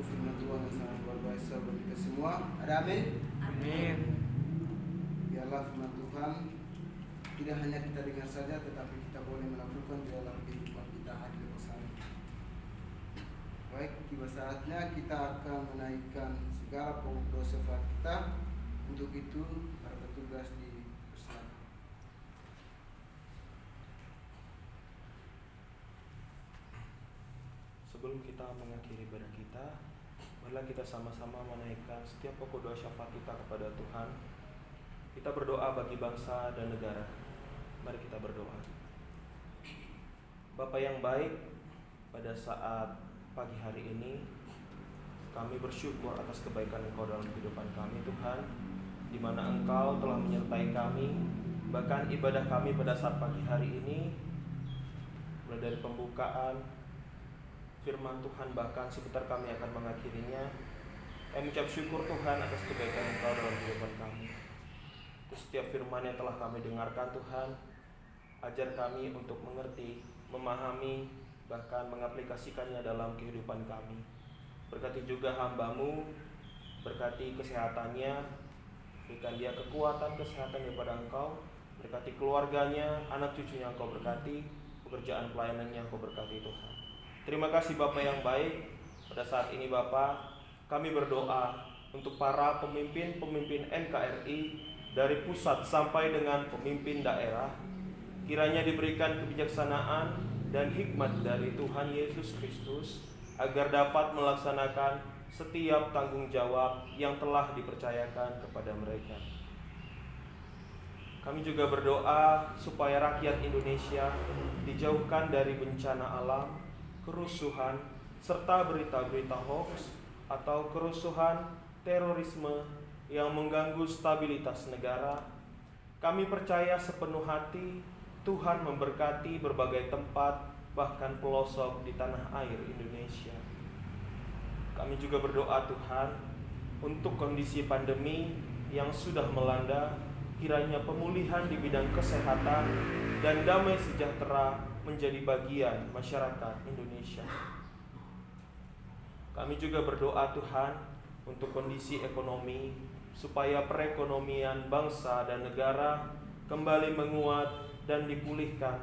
firman Tuhan yang sangat luar biasa bagi kita semua. Ada amin? Amin. Biarlah firman Tuhan tidak hanya kita dengar saja, tetapi kita boleh melakukan di dalam kehidupan kita hari lepas hari. Baik, tiba saatnya kita akan menaikkan segala pokok dosa kita. Untuk itu, para petugas dipersilakan. Sebelum kita mengakhiri ibadah kita, marilah kita sama-sama menaikkan setiap pokok doa syafaat kita kepada Tuhan. Kita berdoa bagi bangsa dan negara. Mari kita berdoa. Bapa yang baik, pada saat pagi hari ini kami bersyukur atas kebaikan Engkau dalam kehidupan kami, Tuhan, di mana Engkau telah menyertai kami. Bahkan ibadah kami pada saat pagi hari ini, mulai dari pembukaan firman Tuhan, bahkan sebentar kami akan mengakhirinya, kami ucap syukur Tuhan atas kebaikan Engkau dalam kehidupan kami. Setiap firman yang telah kami dengarkan, Tuhan, ajar kami untuk mengerti, memahami, bahkan mengaplikasikannya dalam kehidupan kami. Berkati juga hamba-Mu, berkati kesehatannya, berikan dia kekuatan kesehatan daripada Engkau, berkati keluarganya, anak cucunya Engkau berkati, pekerjaan pelayanannya Engkau berkati, Tuhan. Terima kasih Bapa yang baik. Pada saat ini Bapa, kami berdoa untuk para pemimpin-pemimpin NKRI dari pusat sampai dengan pemimpin daerah. Kiranya diberikan kebijaksanaan dan hikmat dari Tuhan Yesus Kristus agar dapat melaksanakan setiap tanggung jawab yang telah dipercayakan kepada mereka. Kami juga berdoa supaya rakyat Indonesia dijauhkan dari bencana alam, kerusuhan, serta berita-berita hoax atau kerusuhan terorisme yang mengganggu stabilitas negara. Kami percaya sepenuh hati Tuhan memberkati berbagai tempat, bahkan pelosok di tanah air Indonesia. Kami juga berdoa Tuhan untuk kondisi pandemi yang sudah melanda, kiranya pemulihan di bidang kesehatan dan damai sejahtera menjadi bagian masyarakat Indonesia. Kami juga berdoa Tuhan untuk kondisi ekonomi, supaya perekonomian bangsa dan negara kembali menguat dan dipulihkan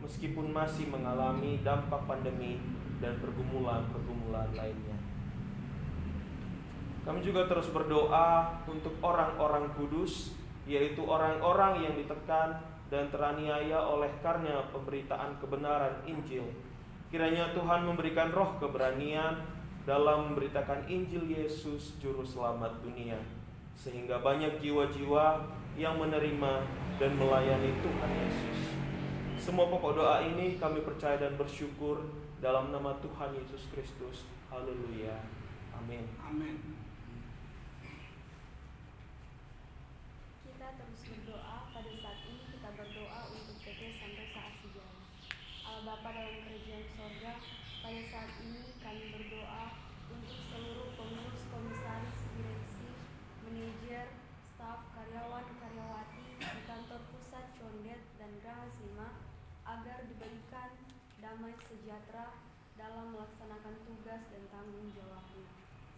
meskipun masih mengalami dampak pandemi dan pergumulan-pergumulan lainnya. Kami juga terus berdoa untuk orang-orang kudus, yaitu orang-orang yang ditekan dan teraniaya oleh karena pemberitaan kebenaran Injil. Kiranya Tuhan memberikan roh keberanian dalam memberitakan Injil Yesus Juru Selamat dunia, sehingga banyak jiwa-jiwa yang menerima dan melayani Tuhan Yesus. Semua pokok doa ini kami percaya dan bersyukur dalam nama Tuhan Yesus Kristus. Haleluya. Amin. Amin. Kita terus berdoa. Pada saat ini kita berdoa untuk PT Santosa Asijaya. Allah Bapa dalam kerajaan sorga, pada saat ini kami berdoa untuk seluruh pengurus, komisaris, direksi, manajer, staf, karyawan, karyawati di kantor pusat Condet dan Geraha Sima agar diberikan damai sejahtera dalam melaksanakan tugas dan tanggung jawabnya,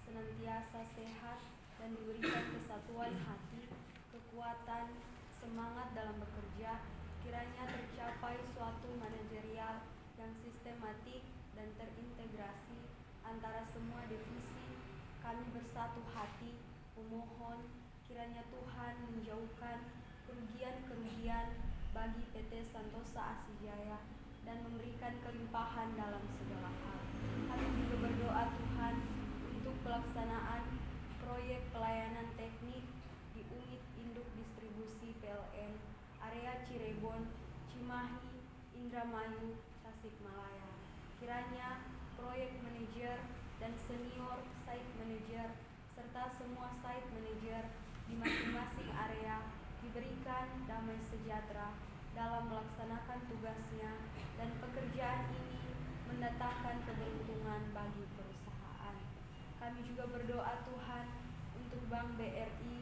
senantiasa sehat dan diberikan kesatuan hati, kekuatan, semangat dalam bekerja. Kiranya tercapai suatu manajerial yang sistematik dan terintegrasi antara semua divisi. Kami bersatu hati memohon kiranya Tuhan menjauhkan kerugian-kerugian bagi PT Santosa Asijaya dan memberikan kelimpahan dalam segala hal. Kami juga berdoa Tuhan untuk pelaksanaan proyek pelayanan teknik di unit induk distribusi PLN area Cirebon, Cimahi, Indramayu, Tasikmalaya. Kiranya proyek manajer dan senior site manager serta semua site manager di masing-masing area diberikan damai sejahtera dalam melaksanakan tugasnya, dan pekerjaan ini mendatangkan keberuntungan bagi perusahaan. Kami juga berdoa Tuhan untuk Bank BRI,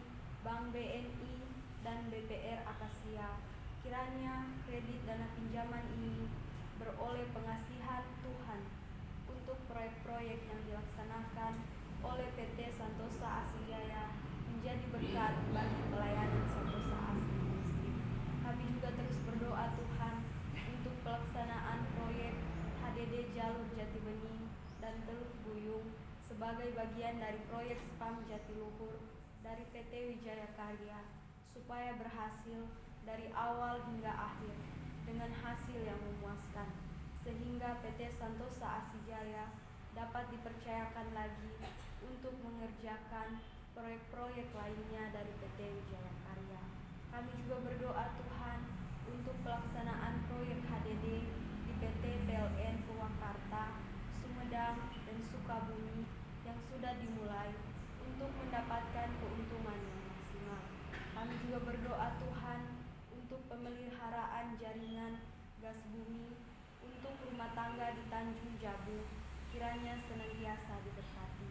Bank BNI, dan BPR Akasia. Kiranya kredit dana pinjaman ini beroleh pengasihan Tuhan untuk proyek-proyek yang dilaksanakan oleh PT Santosa Asijaya menjadi berkat bagi pelayanan Santosa Asi Industri. Kami juga terus berdoa Tuhan untuk pelaksanaan proyek HDD Jalur Jatibening dan Teluk Buyung sebagai bagian dari proyek SPAM Jatiluhur dari PT Wijaya Karya supaya berhasil dari awal hingga akhir dengan hasil yang memuaskan, sehingga PT Santosa Asijaya dapat dipercayakan lagi untuk mengerjakan proyek-proyek lainnya dari PT Wijaya Karya. Kami juga berdoa Tuhan untuk pelaksanaan proyek HDD di PT PLN Purwakarta, Sumedang, dan Sukabumi yang sudah dimulai untuk mendapatkan keuntungan yang maksimal. Kami juga berdoa Tuhan untuk pemeliharaan jaringan gas bumi untuk rumah tangga di Tanjung Jabung, kiranya senantiasa diberkati.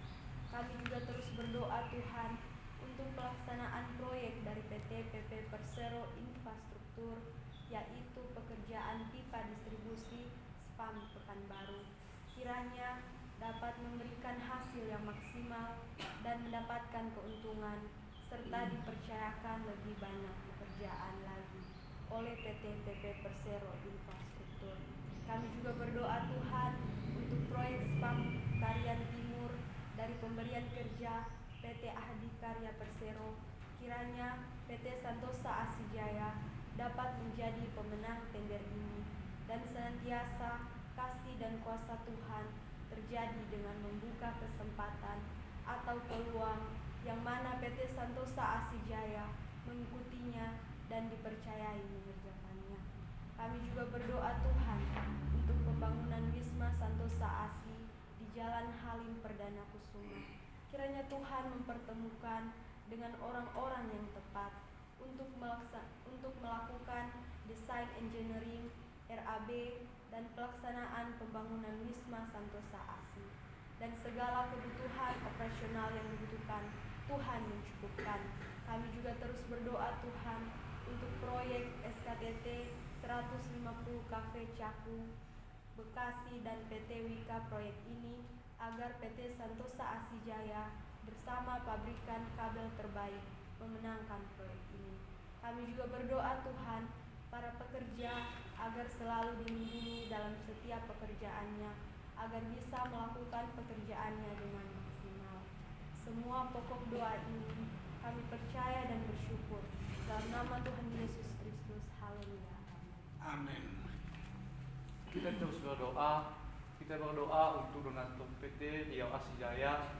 Kami juga terus berdoa Tuhan untuk pelaksanaan proyek dari PT PP Persero Infrastruktur, yaitu pekerjaan pipa distribusi SPAM Pekanbaru, kiranya dapat memberikan hasil yang maksimal dan mendapatkan keuntungan serta dipercayakan lebih banyak pekerjaan lagi oleh PT PP Persero Infrastruktur. Kami juga berdoa Tuhan untuk proyek SPAM Tarian Timur dari pemberian kerja PT Ahdi Karya Persero, kiranya PT Santosa Asijaya dapat menjadi pemenang tender ini dan senantiasa kasih dan kuasa Tuhan terjadi dengan membuka kesempatan atau peluang yang mana PT Santosa Asijaya mengikutinya dan dipercayai mengerjakannya. Kami juga berdoa Tuhan untuk pembangunan Wisma Santosa Asi di Jalan Halim Perdana Kusuma. Kiranya Tuhan mempertemukan dengan orang-orang yang tepat untuk melakukan desain engineering, RAB, dan pelaksanaan pembangunan Wisma Santosa Asi. Dan segala kebutuhan operasional yang dibutuhkan, Tuhan mencukupkan. Kami juga terus berdoa Tuhan untuk proyek SKTT 150 Cafe Cakung, Bekasi, dan PT Wika proyek ini agar PT Santosa Asijaya bersama pabrikan kabel terbaik memenangkan proyek ini. Kami juga berdoa Tuhan para pekerja agar selalu dilindungi dalam setiap pekerjaannya, agar bisa melakukan pekerjaannya dengan maksimal. Semua pokok doa ini kami percaya dan bersyukur dalam nama Tuhan Yesus Kristus. Haleluya. Amin. Kita terus berdoa. Kita berdoa untuk donatur PT Riau Asijaya,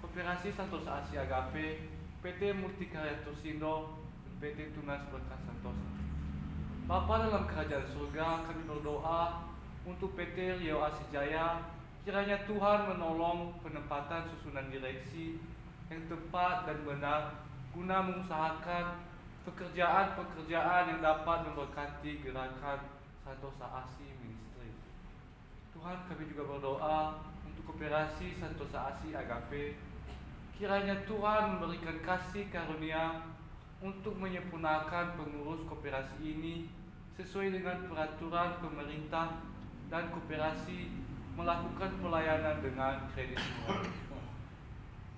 Koperasi Santosa Asi Agape, PT Multikarya Tusindo, dan PT Tunas Berkat Santosa. Bapa dalam kerajaan surga, kami berdoa untuk PT Riau Asijaya, kiranya Tuhan menolong penempatan susunan direksi yang tepat dan benar guna mengusahakan pekerjaan-pekerjaan yang dapat memberkati gerakan Santosa Asi Ministry. Tuhan, kami juga berdoa untuk Koperasi Santosa Asi Agape, kiranya Tuhan memberikan kasih karunia untuk menyempurnakan pengurus koperasi ini sesuai dengan peraturan pemerintah dan koperasi melakukan pelayanan dengan kredit murah.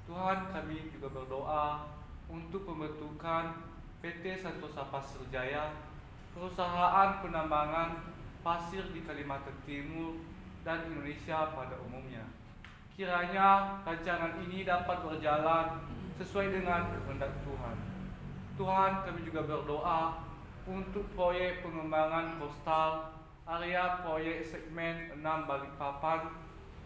Tuhan, kami juga berdoa untuk pembentukan PT Santosa Pasir Jaya, perusahaan penambangan pasir di Kalimantan Timur dan Indonesia pada umumnya. Kiranya rancangan ini dapat berjalan sesuai dengan kehendak Tuhan. Tuhan, kami juga berdoa untuk proyek pengembangan kostal area proyek segmen 6 Balikpapan,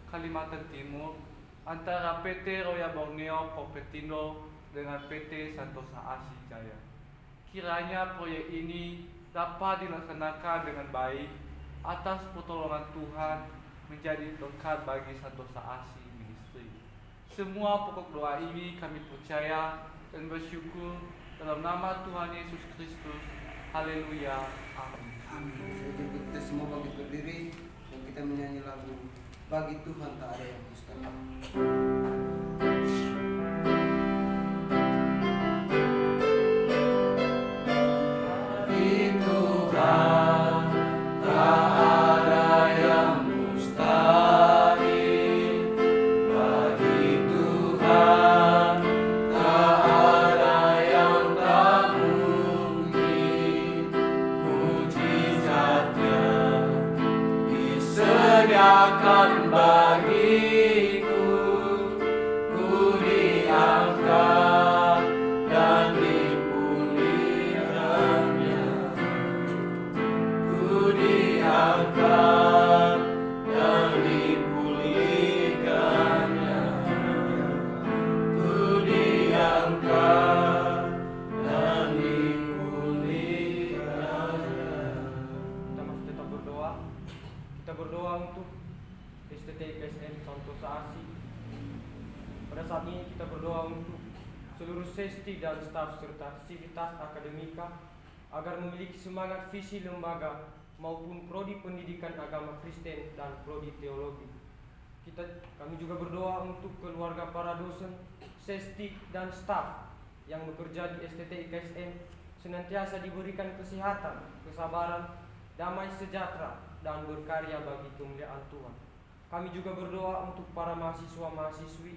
Kalimantan Timur antara PT Roya Borneo Propertindo dengan PT Santosa Asi Jaya. Kiranya proyek ini dapat dilaksanakan dengan baik atas pertolongan Tuhan menjadi berkat bagi Santosa Asi Ministry. Semua pokok doa ini kami percaya dan bersyukur dalam nama Tuhan Yesus Kristus. Haleluya. Amin. Amin. Kita semua bagi berdiri dan kita menyanyi lagu Bagi Tuhan Tak Ada Yang Mustahil. Bagi Tuhan sediakan bagiku, ku diangkat dan dipulihkannya, ku diangkat dan dipulihkannya, ku diangkat dan dipulihkannya. Kita masih tetap berdoa. Kita berdoa untuk STT KSM Santosa Asi. Pada saat ini kita berdoa untuk seluruh sesti dan staf serta sivitas akademika agar memiliki semangat visi lembaga maupun prodi pendidikan agama Kristen dan prodi teologi. Kami juga berdoa untuk keluarga para dosen, sesti dan staf yang bekerja di STT IKSM senantiasa diberikan kesehatan, kesabaran, damai sejahtera, dan berkarya bagi kemuliaan Tuhan. Kami juga berdoa untuk para mahasiswa-mahasiswi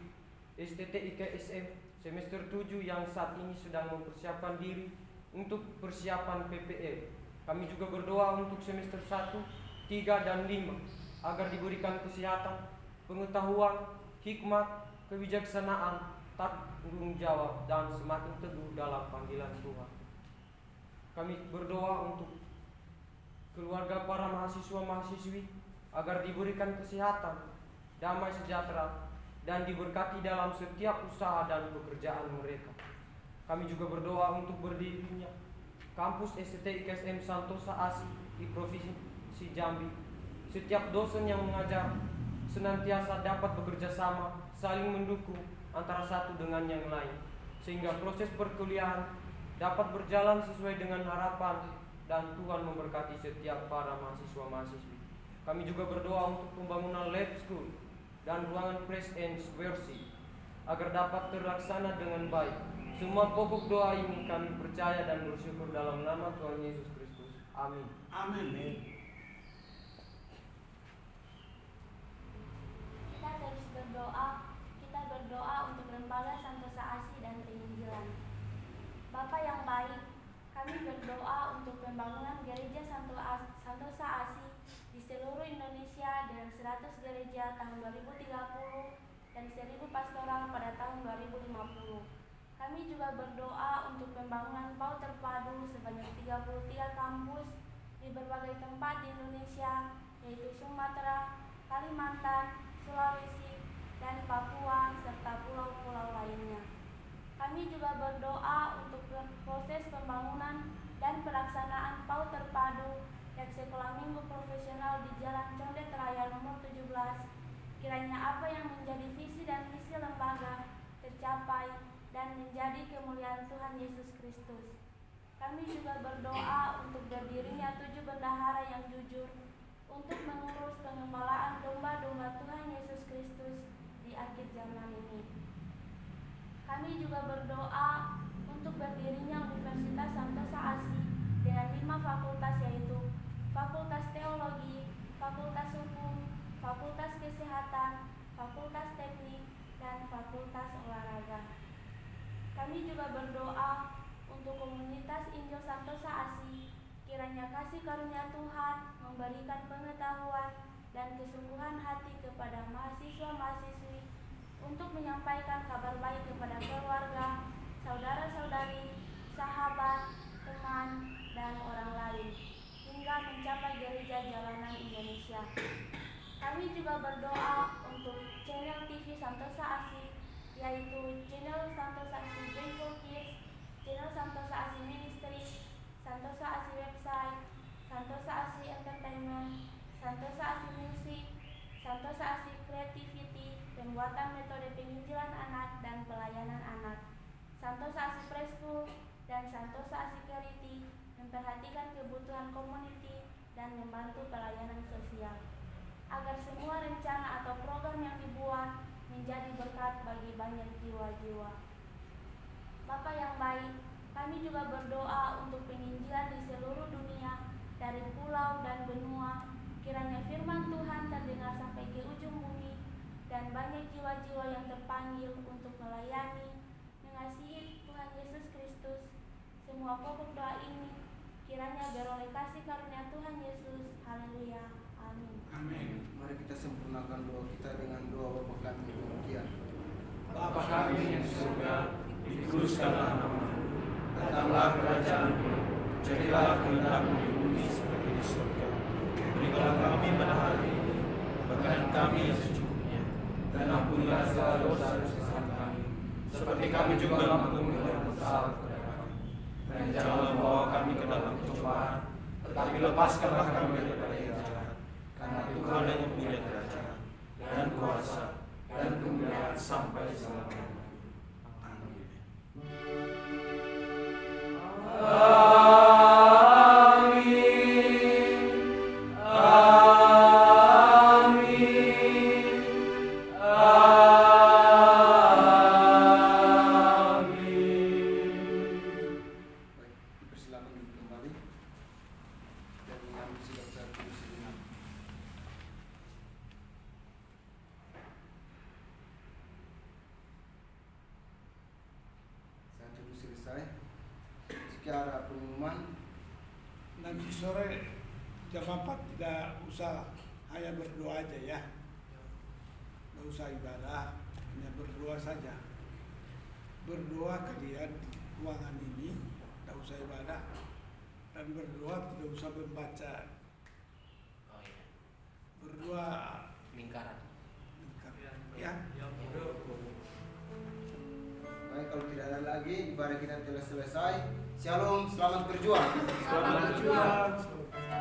STT IKSM semester 7 yang saat ini sedang mempersiapkan diri untuk persiapan PPL. Kami juga berdoa untuk semester 1, 3, dan 5 agar diberikan kesehatan, pengetahuan, hikmat, kebijaksanaan, tanggung jawab, dan semakin teguh dalam panggilan Tuhan. Kami berdoa untuk keluarga para mahasiswa-mahasiswi agar diberikan kesehatan, damai sejahtera, dan diberkati dalam setiap usaha dan pekerjaan mereka. Kami juga berdoa untuk berdirinya kampus STT IKSM Santosa Asi di Provinsi Jambi. Setiap dosen yang mengajar senantiasa dapat bekerja sama, saling mendukung antara satu dengan yang lain, sehingga proses perkuliahan dapat berjalan sesuai dengan harapan dan Tuhan memberkati setiap para mahasiswa-mahasiswi. Kami juga berdoa untuk pembangunan lab school dan ruangan press and versi agar dapat terlaksana dengan baik. Semua pokok doa ini kami percaya dan bersyukur dalam nama Tuhan Yesus Kristus. Amin. Amin. Kita terus berdoa. Kita berdoa untuk lembaga Santosa Asi dan penginjilan. Bapa yang baik, kami berdoa untuk pembangunan gereja Santosa Asi di seluruh Indonesia dengan 100 gereja tahun 2030 dan 1000 pastoral pada tahun 2050. Kami juga berdoa untuk pembangunan PAUD terpadu sebanyak 33 kampus di berbagai tempat di Indonesia, yaitu Sumatera, Kalimantan, Sulawesi, dan Papua, serta pulau-pulau lainnya. Kami juga berdoa untuk proses pembangunan dan pelaksanaan PAUD terpadu dan sekolah minggu profesional di Jalan Condet Raya nomor 17. Kiranya apa yang menjadi visi dan misi lembaga tercapai dan menjadi kemuliaan Tuhan Yesus Kristus. Kami juga berdoa untuk berdirinya 7 bendahara yang jujur untuk mengurus pengembalaan domba-domba Tuhan Yesus Kristus di akhir zaman ini. Kami juga berdoa untuk berdirinya Universitas Santosa Asi dengan 5 fakultas, yaitu Fakultas Teologi, Fakultas Hukum, Fakultas Kesehatan, Fakultas Teknik, dan Fakultas Olahraga. Kami juga berdoa untuk komunitas Injil Santosa Asi, kiranya kasih karunia Tuhan memberikan pengetahuan dan kesungguhan hati kepada mahasiswa-mahasiswi untuk menyampaikan kabar baik kepada keluarga, saudara-saudari, sahabat, teman, dan orang lain, hingga mencapai gereja jalanan Indonesia. Kami juga berdoa untuk channel TV Santosa Asi, yaitu channel Santosa Asi Joyful Kids, channel Santosa Asi Ministry, Santosa Asi Website, Santosa Asi Entertainment, Santosa Asi Music, Santosa Asi Creativity, pembuatan metode penginjilan anak dan pelayanan anak, Santosa Asi Preschool, dan Santosa Asi Charity, memperhatikan kebutuhan community dan membantu pelayanan sosial, agar semua rencana atau program yang dibuat menjadi berkat bagi banyak jiwa-jiwa. Bapa yang baik, kami juga berdoa untuk penginjilan di seluruh dunia, dari pulau dan benua. Kiranya firman Tuhan terdengar sampai ke ujung bumi, dan banyak jiwa-jiwa yang terpanggil untuk melayani, mengasihi Tuhan Yesus Kristus. Semua pokok doa ini kiranya beroleh kasih karunia Tuhan Yesus. Haleluya. Amin. Amin. Mari Mari kita sempurnakan doa kita dengan doa Bapa kami demikian. Bapa kami yang di surga, dikuduskanlah namamu. Datanglah kerajaanmu, jadilah kehendak-Mu di bumi seperti di surga. Berikanlah kami pada hari ini makanan kami yang secukupnya, dan ampunilah segala dosa-dosa kami, seperti kami juga mengampuni orang bersalah kepada kami. Dan janganlah membawa kami ke dalam pencobaan, tetapi lepaskanlah kami daripada yang jahat. Karena Tuhan yang mempunyai kerajaan dan kuasa dan kemuliaan sampai selama-lamanya. Amin. Baik, dipersilakan duduk kembali dan mengambil sikap saya dulu sejenak. Saya dulu selesai. Secara pengumuman, Nanti sore jam 4 tidak usah, hanya berdoa aja ya. Tidak usah ibadah, hanya berdoa saja. Berdoa kalian ruangan ini, tidak usah ibadah. Dan berdoa tidak usah membaca. Berdoa Lingkaran. ya. baik, kalau tidak ada lagi, ibadah kita telah selesai. Shalom, selamat berjuang. Selamat berjuang.